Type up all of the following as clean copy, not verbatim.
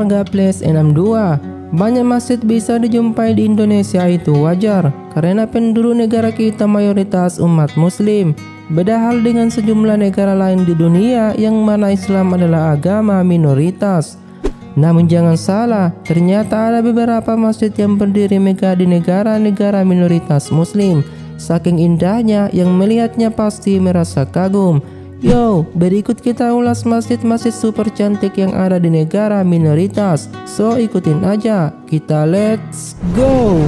Dermaga Place 62. Banyak masjid bisa dijumpai di Indonesia itu wajar, karena penduduk negara kita mayoritas umat muslim. Beda hal dengan sejumlah negara lain di dunia yang mana Islam adalah agama minoritas. Namun jangan salah, ternyata ada beberapa masjid yang berdiri megah di negara-negara minoritas muslim. Saking indahnya yang melihatnya pasti merasa kagum. Yo, berikut kita ulas masjid-masjid super cantik yang ada di negara minoritas. So ikutin aja, kita let's go.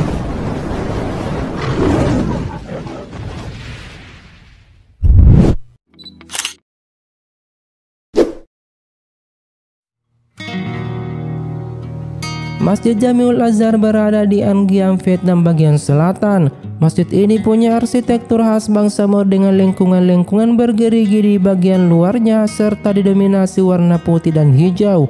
Masjid Jamiul Azhar berada di An Giang, Vietnam bagian selatan. Masjid ini punya arsitektur khas bangsa Mor dengan lengkungan-lengkungan bergerigi di bagian luarnya serta didominasi warna putih dan hijau.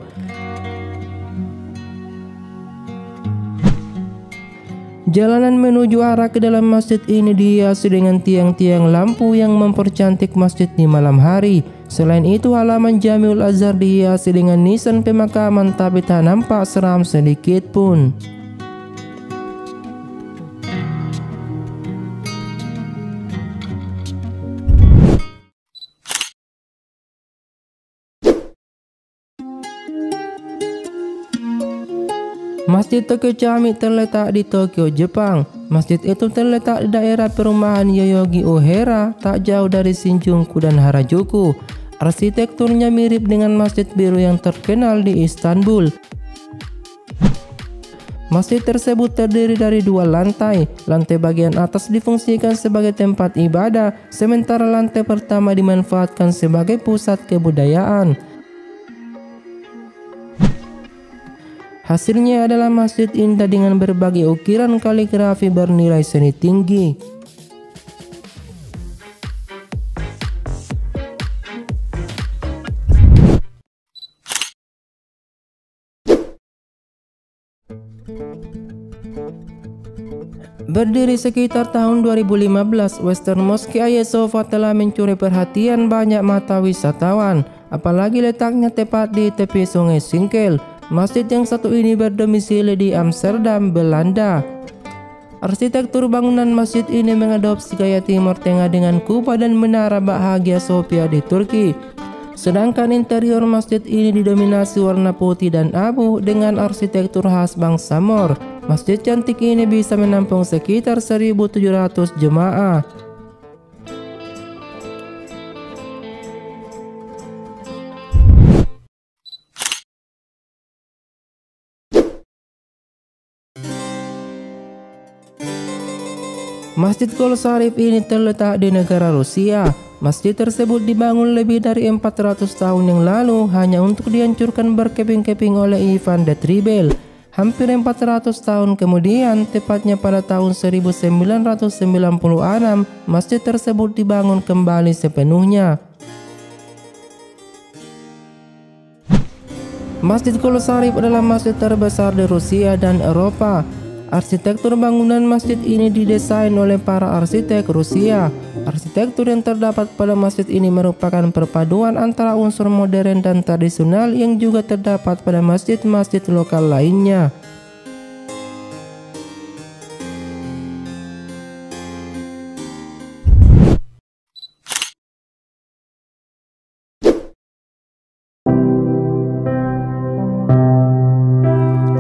Jalanan menuju arah ke dalam masjid ini dihiasi dengan tiang-tiang lampu yang mempercantik masjid di malam hari. Selain itu, halaman Jamiul Azhar dihiasi dengan nisan pemakaman tapi tak nampak seram sedikit pun. Masjid Tokyo Chami terletak di Tokyo, Jepang. Masjid itu terletak di daerah perumahan Yoyogi Ohera, tak jauh dari Shinjuku dan Harajuku. Arsitekturnya mirip dengan Masjid Biru yang terkenal di Istanbul. Masjid tersebut terdiri dari 2 lantai. Lantai bagian atas difungsikan sebagai tempat ibadah, sementara lantai pertama dimanfaatkan sebagai pusat kebudayaan. Hasilnya adalah masjid indah dengan berbagai ukiran kaligrafi bernilai seni tinggi. Berdiri sekitar tahun 2015, Western Mosque Hagia Sophia telah mencuri perhatian banyak mata wisatawan, apalagi letaknya tepat di tepi sungai Singkel. Masjid yang satu ini berdomisili di Amsterdam, Belanda. Arsitektur bangunan masjid ini mengadopsi gaya Timur Tengah dengan kubah dan menara Hagia Sophia di Turki. Sedangkan interior masjid ini didominasi warna putih dan abu dengan arsitektur khas bangsa Mor. Masjid cantik ini bisa menampung sekitar 1.700 jemaah. Masjid Qol Sharif ini terletak di negara Rusia. Masjid tersebut dibangun lebih dari 400 tahun yang lalu hanya untuk dihancurkan berkeping-keping oleh Ivan the Terrible. Hampir 400 tahun kemudian, tepatnya pada tahun 1996, masjid tersebut dibangun kembali sepenuhnya. Masjid Qol Sharif adalah masjid terbesar di Rusia dan Eropa. Arsitektur bangunan masjid ini didesain oleh para arsitek Rusia. Arsitektur yang terdapat pada masjid ini merupakan perpaduan antara unsur modern dan tradisional yang juga terdapat pada masjid-masjid lokal lainnya.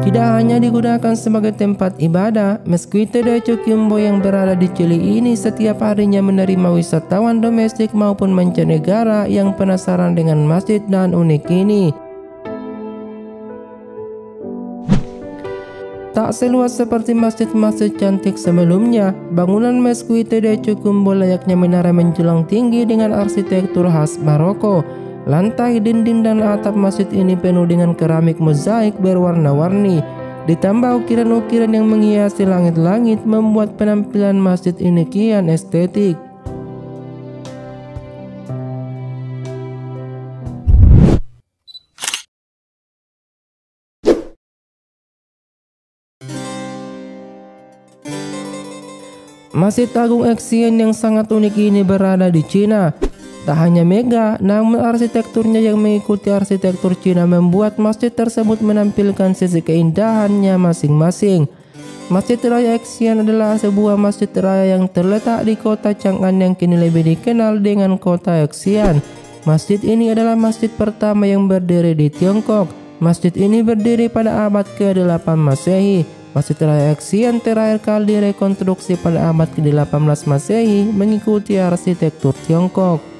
Tidak hanya digunakan sebagai tempat ibadah, Mesquite Daecho Kimbo yang berada di Chili ini setiap harinya menerima wisatawan domestik maupun mancanegara yang penasaran dengan masjid dan unik ini. Tak seluas seperti masjid-masjid cantik sebelumnya, bangunan Mesquite Daecho Kimbo layaknya menara menjulang tinggi dengan arsitektur khas Maroko. Lantai, dinding, dan atap masjid ini penuh dengan keramik mozaik berwarna-warni. Ditambah ukiran-ukiran yang menghiasi langit-langit membuat penampilan masjid ini kian estetik. Masjid Agung Xi'an yang sangat unik ini berada di Cina. Tak hanya megah, namun arsitekturnya yang mengikuti arsitektur Cina membuat masjid tersebut menampilkan sisi keindahannya masing-masing. Masjid Raya Xi'an adalah sebuah masjid raya yang terletak di kota Chang'an yang kini lebih dikenal dengan kota Xi'an. Masjid ini adalah masjid pertama yang berdiri di Tiongkok. Masjid ini berdiri pada abad ke-8 Masehi. Masjid Raya Xi'an terakhir kali direkonstruksi pada abad ke-18 Masehi mengikuti arsitektur Tiongkok.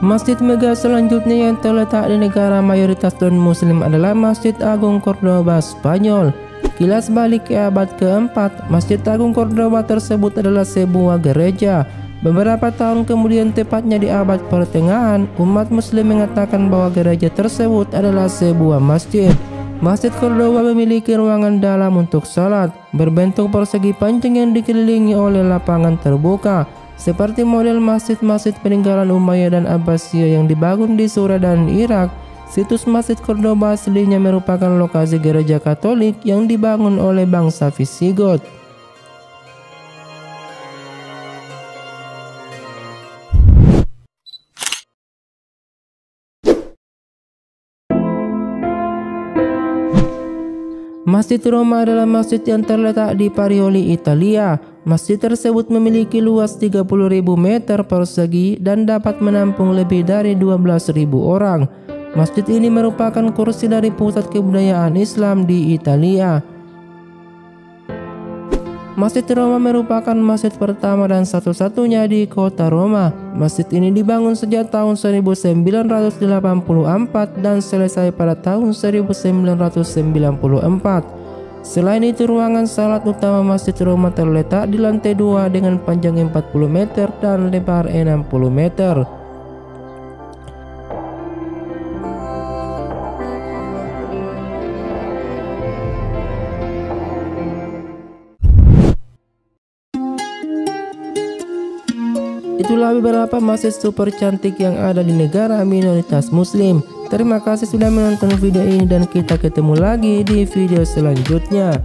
Masjid megah selanjutnya yang terletak di negara mayoritas non-muslim adalah Masjid Agung Cordoba, Spanyol. Kilas balik ke abad ke-4, Masjid Agung Cordoba tersebut adalah sebuah gereja. Beberapa tahun kemudian, tepatnya di abad pertengahan, umat muslim mengatakan bahwa gereja tersebut adalah sebuah masjid. Masjid Cordoba memiliki ruangan dalam untuk salat, berbentuk persegi panjang yang dikelilingi oleh lapangan terbuka, seperti model masjid-masjid peninggalan Umayyah dan Abbasiyah yang dibangun di Suriah dan Irak. Situs Masjid Cordoba aslinya merupakan lokasi gereja Katolik yang dibangun oleh bangsa Visigoth. Masjid Roma adalah masjid yang terletak di Parioli, Italia. Masjid tersebut memiliki luas 30.000 meter persegi dan dapat menampung lebih dari 12.000 orang. Masjid ini merupakan kursi dari pusat kebudayaan Islam di Italia. Masjid Roma merupakan masjid pertama dan satu-satunya di kota Roma. Masjid ini dibangun sejak tahun 1984 dan selesai pada tahun 1994. Selain itu, ruangan salat utama Masjid Roma terletak di lantai 2 dengan panjang 40 meter dan lebar 60 meter. Itulah beberapa masjid super cantik yang ada di negara minoritas muslim. Terima kasih sudah menonton video ini dan kita ketemu lagi di video selanjutnya.